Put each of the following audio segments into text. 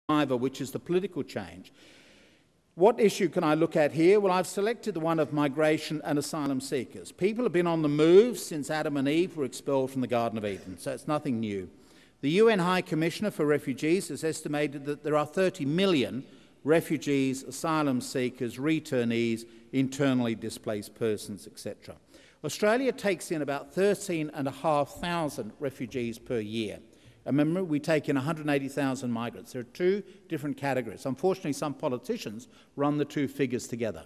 driver, which is the political change. What issue can I look at here? Well, I've selected the one of migration and asylum seekers. People have been on the move since Adam and Eve were expelled from the Garden of Eden, so it's nothing new. The UN High Commissioner for Refugees has estimated that there are 30 million refugees, asylum seekers, returnees, internally displaced persons, etc. Australia takes in about 13,500 refugees per year. Remember, we take in 180,000 migrants. There are two different categories. Unfortunately, some politicians run the two figures together.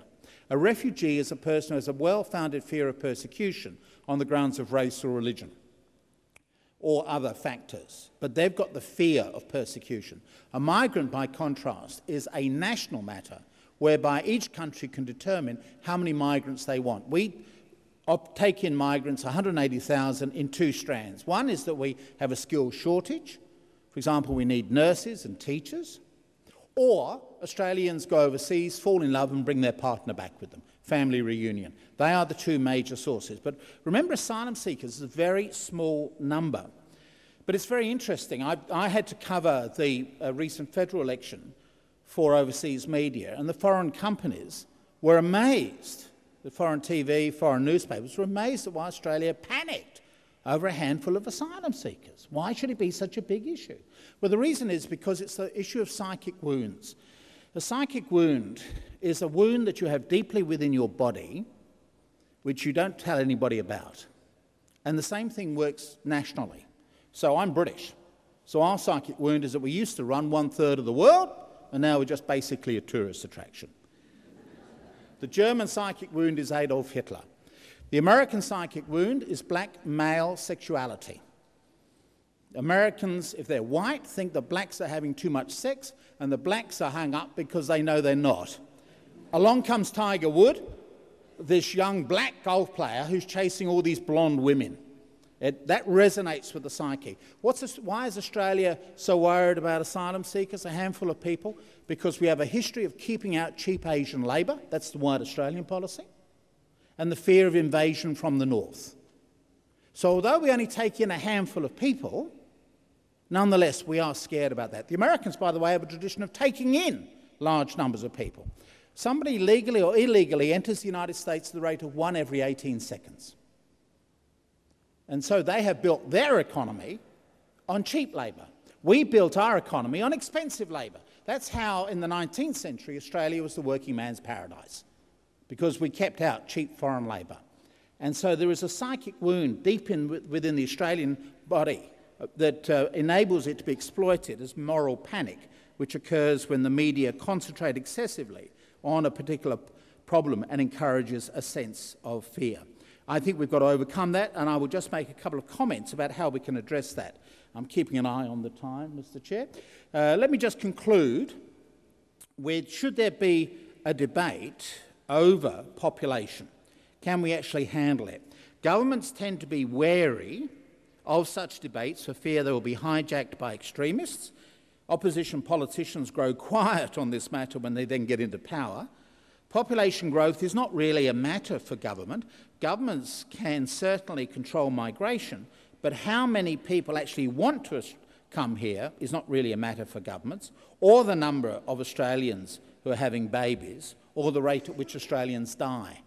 A refugee is a person who has a well-founded fear of persecution on the grounds of race or religion or other factors, but they've got the fear of persecution. A migrant, by contrast, is a national matter whereby each country can determine how many migrants they want. We take in migrants, 180,000, in two strands. One is that we have a skills shortage. For example, we need nurses and teachers. Or Australians go overseas, fall in love and bring their partner back with them. Family reunion. They are the two major sources. But remember, asylum seekers is a very small number. But it's very interesting. I had to cover the recent federal election for overseas media, and the foreign companies were amazed. The foreign TV, foreign newspapers were amazed at why Australia panicked over a handful of asylum seekers. Why should it be such a big issue? Well, the reason is because it's the issue of psychic wounds. A psychic wound is a wound that you have deeply within your body, which you don't tell anybody about. And the same thing works nationally. So I'm British. So our psychic wound is that we used to run 1/3 of the world, and now we're just basically a tourist attraction. The German psychic wound is Adolf Hitler. The American psychic wound is black male sexuality. Americans, if they're white, think the blacks are having too much sex, and the blacks are hung up because they know they're not. Along comes Tiger Woods, this young black golf player who's chasing all these blonde women. That resonates with the psyche. Why is Australia so worried about asylum seekers, a handful of people? Because we have a history of keeping out cheap Asian labour, that's the white Australian policy, and the fear of invasion from the north. So although we only take in a handful of people, nonetheless we are scared about that. The Americans, by the way, have a tradition of taking in large numbers of people. Somebody legally or illegally enters the United States at the rate of 1 every 18 seconds. And so they have built their economy on cheap labour. We built our economy on expensive labour. That's how, in the 19th century, Australia was the working man's paradise, because we kept out cheap foreign labour. And so there is a psychic wound deep within the Australian body that enables it to be exploited as moral panic, which occurs when the media concentrate excessively on a particular problem and encourages a sense of fear. I think we've got to overcome that, and I will just make a couple of comments about how we can address that. I'm keeping an eye on the time, Mr. Chair. Let me just conclude with, should there be a debate over population? Can we actually handle it? Governments tend to be wary of such debates for fear they will be hijacked by extremists. Opposition politicians grow quiet on this matter when they then get into power. Population growth is not really a matter for government. Governments can certainly control migration, but how many people actually want to come here is not really a matter for governments, or the number of Australians who are having babies, or the rate at which Australians die.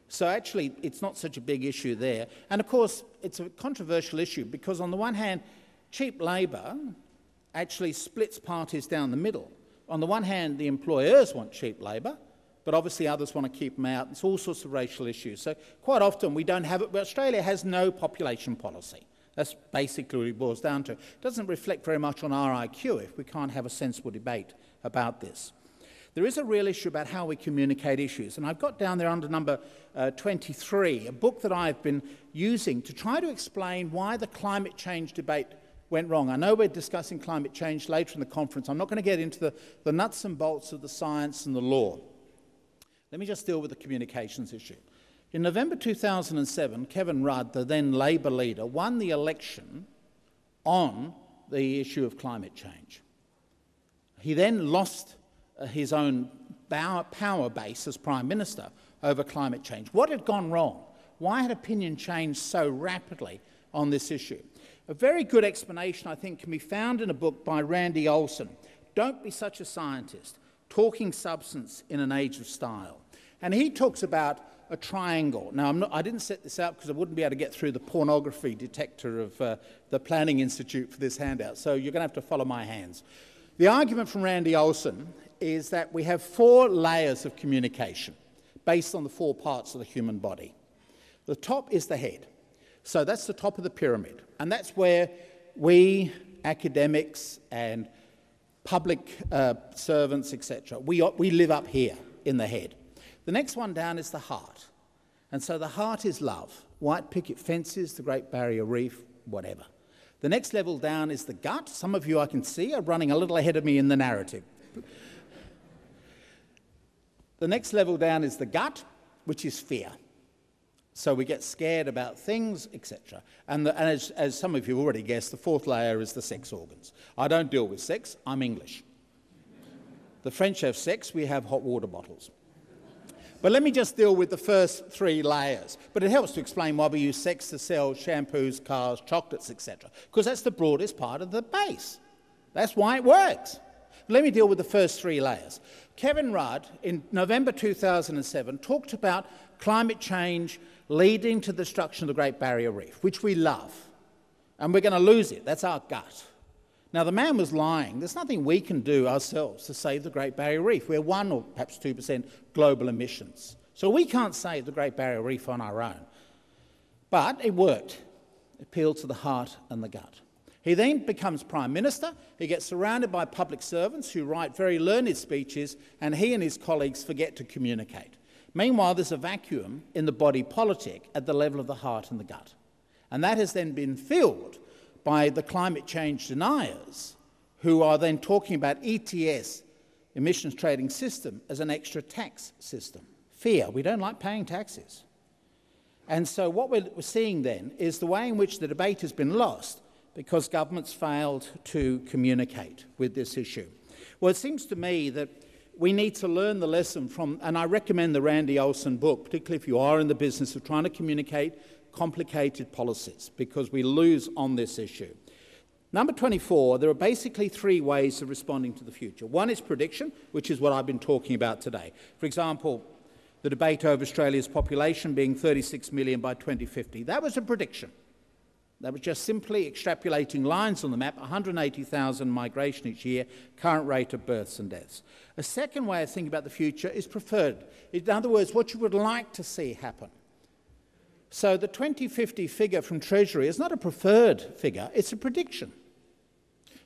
So actually, it's not such a big issue there. And of course, it's a controversial issue because on the one hand, cheap labour actually splits parties down the middle. On the one hand, the employers want cheap labour, but obviously others want to keep them out. It's all sorts of racial issues. So quite often we don't have it, but Australia has no population policy. That's basically what it boils down to. It doesn't reflect very much on our IQ if we can't have a sensible debate about this. There is a real issue about how we communicate issues, and I've got down there under number 23, a book that I've been using to try to explain why the climate change debate went wrong. I know we're discussing climate change later in the conference. I'm not going to get into the nuts and bolts of the science and the law. Let me just deal with the communications issue. In November 2007, Kevin Rudd, the then Labor leader, won the election on the issue of climate change. He then lost his own power base as Prime Minister over climate change. What had gone wrong? Why had opinion changed so rapidly on this issue? A very good explanation, I think, can be found in a book by Randy Olson, Don't Be Such a Scientist, Talking Substance in an Age of Style. And he talks about a triangle. Now, I didn't set this out because I wouldn't be able to get through the pornography detector of the Planning Institute for this handout, so you're going to have to follow my hands. The argument from Randy Olson is that we have 4 layers of communication based on the 4 parts of the human body. The top is the head. So that's the top of the pyramid, and that's where we, academics and public servants, etc., we live up here in the head. The next one down is the heart, and so the heart is love. White picket fences, the Great Barrier Reef, whatever. The next level down is the gut. Some of you I can see are running a little ahead of me in the narrative. The next level down is the gut, which is fear. So we get scared about things, etc. And as some of you already guessed, the 4th layer is the sex organs. I don't deal with sex, I'm English. The French have sex, we have hot water bottles. But let me just deal with the first 3 layers. But it helps to explain why we use sex to sell shampoos, cars, chocolates, etc. Because that's the broadest part of the base. That's why it works. Let me deal with the first 3 layers. Kevin Rudd, in November 2007, talked about climate change leading to the destruction of the Great Barrier Reef, which we love. And we're going to lose it. That's our gut. Now, the man was lying. There's nothing we can do ourselves to save the Great Barrier Reef. We're 1 or perhaps 2% global emissions. So we can't save the Great Barrier Reef on our own. But it worked. It appealed to the heart and the gut. He then becomes Prime Minister. He gets surrounded by public servants who write very learned speeches, and he and his colleagues forget to communicate. Meanwhile, there's a vacuum in the body politic at the level of the heart and the gut. And that has then been filled by the climate change deniers, who are then talking about ETS, emissions trading system, as an extra tax system. Fear. We don't like paying taxes. And so what we're seeing then is the way in which the debate has been lost because governments failed to communicate with this issue. Well, it seems to me that we need to learn the lesson from, and I recommend the Randy Olson book, particularly if you are in the business of trying to communicate complicated policies, because we lose on this issue. Number 24, there are basically 3 ways of responding to the future. One is prediction, which is what I've been talking about today. For example, the debate over Australia's population being 36 million by 2050. That was a prediction. That was just simply extrapolating lines on the map, 180,000 migration each year, current rate of births and deaths. A second way of thinking about the future is preferred. In other words, what you would like to see happen. So the 2050 figure from Treasury is not a preferred figure, it's a prediction.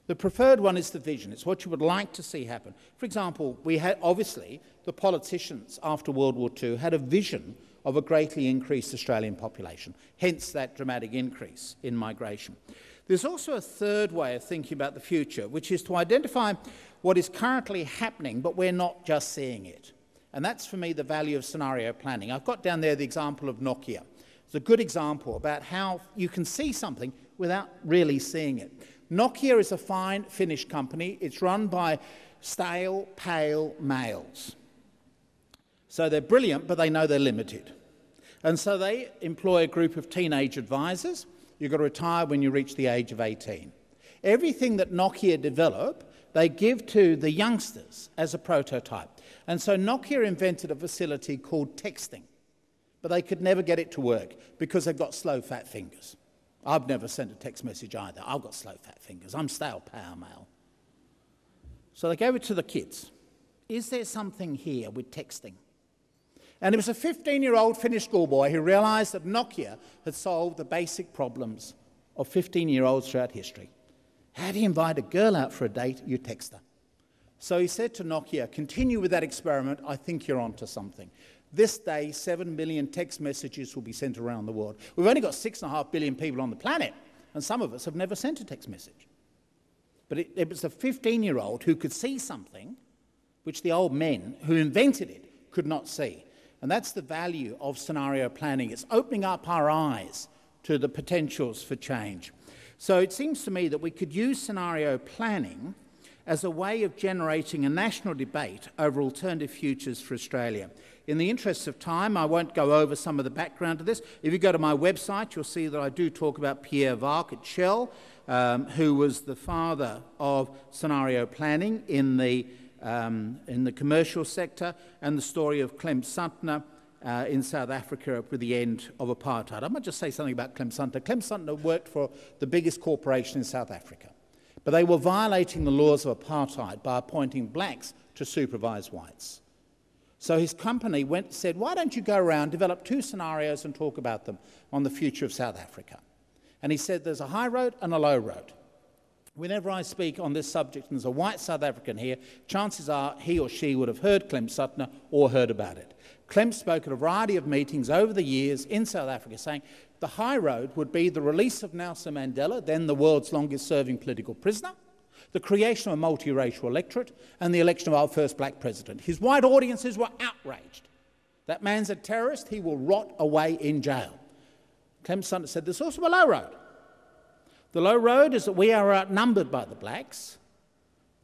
The preferred one is the vision. It's what you would like to see happen. For example, we had, obviously, the politicians after World War II had a vision of a greatly increased Australian population, hence that dramatic increase in migration. There's also a third way of thinking about the future, which is to identify what is currently happening, but we're not just seeing it. And that's, for me, the value of scenario planning. I've got down there the example of Nokia. It's a good example about how you can see something without really seeing it. Nokia is a fine Finnish company. It's run by stale, pale males. So they're brilliant, but they know they're limited. And so they employ a group of teenage advisors. You've got to retire when you reach the age of 18. Everything that Nokia develop, they give to the youngsters as a prototype. And so Nokia invented a facility called texting, but they could never get it to work because they've got slow, fat fingers. I've never sent a text message either. I've got slow, fat fingers. I'm stale, pale male. So they gave it to the kids. Is there something here with texting? And it was a 15-year-old Finnish schoolboy who realised that Nokia had solved the basic problems of 15-year-olds throughout history. How do you invite a girl out for a date? You text her. So he said to Nokia, continue with that experiment. I think you're onto something. This day, 7 million text messages will be sent around the world. We've only got 6.5 billion people on the planet, and some of us have never sent a text message. But it was the 15-year-old who could see something which the old men who invented it could not see. And that's the value of scenario planning. It's opening up our eyes to the potentials for change. So it seems to me that we could use scenario planning as a way of generating a national debate over alternative futures for Australia. In the interest of time, I won't go over some of the background to this. If you go to my website, you'll see that I do talk about Pierre Vark at Shell, who was the father of scenario planning in the commercial sector, and the story of Clem Sutner in South Africa with the end of apartheid. I might just say something about Clem Sutner. Clem Sutner worked for the biggest corporation in South Africa, but they were violating the laws of apartheid by appointing blacks to supervise whites. So his company said, why don't you go around, develop 2 scenarios and talk about them on the future of South Africa? And he said there's a high road and a low road. Whenever I speak on this subject and there's a white South African here, chances are he or she would have heard Clem Sutner or heard about it. Clem spoke at a variety of meetings over the years in South Africa saying the high road would be the release of Nelson Mandela, then the world's longest-serving political prisoner, the creation of a multiracial electorate, and the election of our first black president. His white audiences were outraged. That man's a terrorist, he will rot away in jail. Clem Sutner said there's also a low road. The low road is that we are outnumbered by the blacks.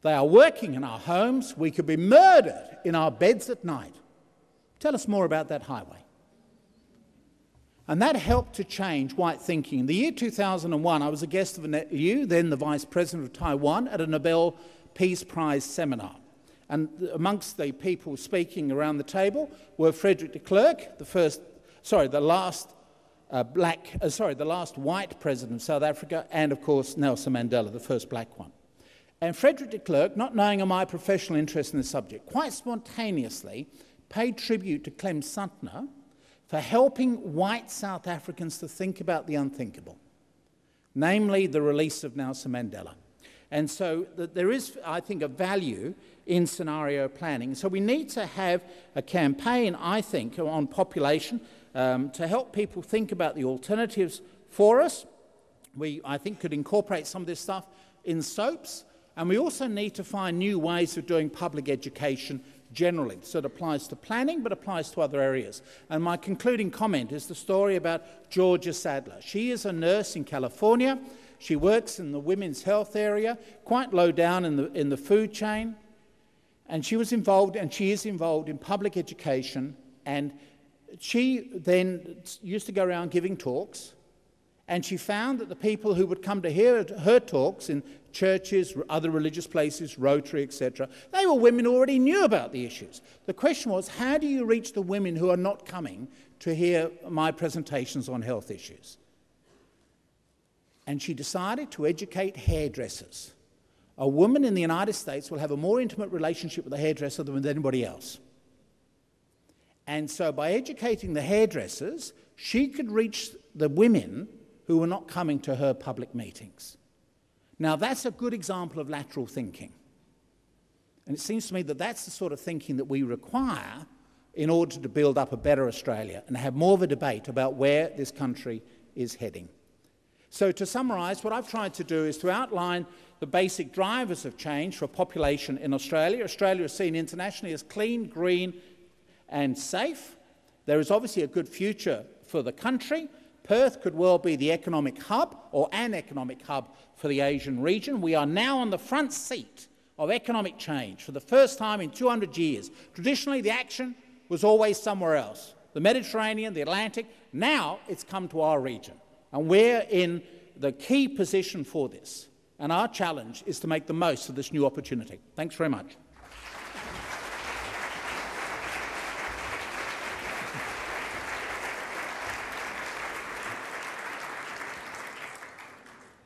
They are working in our homes. We could be murdered in our beds at night. Tell us more about that highway. And that helped to change white thinking. In the year 2001, I was a guest of Annette Liu, then the Vice President of Taiwan, at a Nobel Peace Prize seminar. And amongst the people speaking around the table were Frederick de Klerk, the last white president of South Africa, and of course Nelson Mandela, the first black one. And Frederick de Klerk, not knowing of my professional interest in the subject, quite spontaneously paid tribute to Clem Sutner for helping white South Africans to think about the unthinkable, namely the release of Nelson Mandela. And so there is, I think, a value in scenario planning. So we need to have a campaign, I think, on population to help people think about the alternatives for us. We, I think, could incorporate some of this stuff in soaps, and we also need to find new ways of doing public education generally. So it applies to planning, but applies to other areas. And my concluding comment is the story about Georgia Sadler. She is a nurse in California. She works in the women's health area, quite low down in the food chain. And she was involved, and she is involved in public education. And she then used to go around giving talks. And she found that the people who would come to hear her talks in churches, other religious places, Rotary, etc., they were women who already knew about the issues. The question was, how do you reach the women who are not coming to hear my presentations on health issues? And she decided to educate hairdressers. A woman in the United States will have a more intimate relationship with a hairdresser than with anybody else. And so by educating the hairdressers, she could reach the women who were not coming to her public meetings. Now, that's a good example of lateral thinking. And it seems to me that that's the sort of thinking that we require in order to build up a better Australia and have more of a debate about where this country is heading. So to summarise, what I've tried to do is to outline the basic drivers of change for population in Australia. Australia is seen internationally as clean, green and safe. There is obviously a good future for the country. Perth could well be the economic hub or an economic hub for the Asian region. We are now on the front seat of economic change for the first time in 200 years. Traditionally, the action was always somewhere else, the Mediterranean, the Atlantic. Now it's come to our region, and we're in the key position for this. And our challenge is to make the most of this new opportunity. Thanks very much.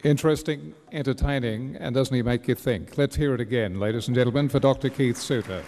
Interesting, entertaining, and doesn't he make you think? Let's hear it again, ladies and gentlemen, for Dr. Keith Suter.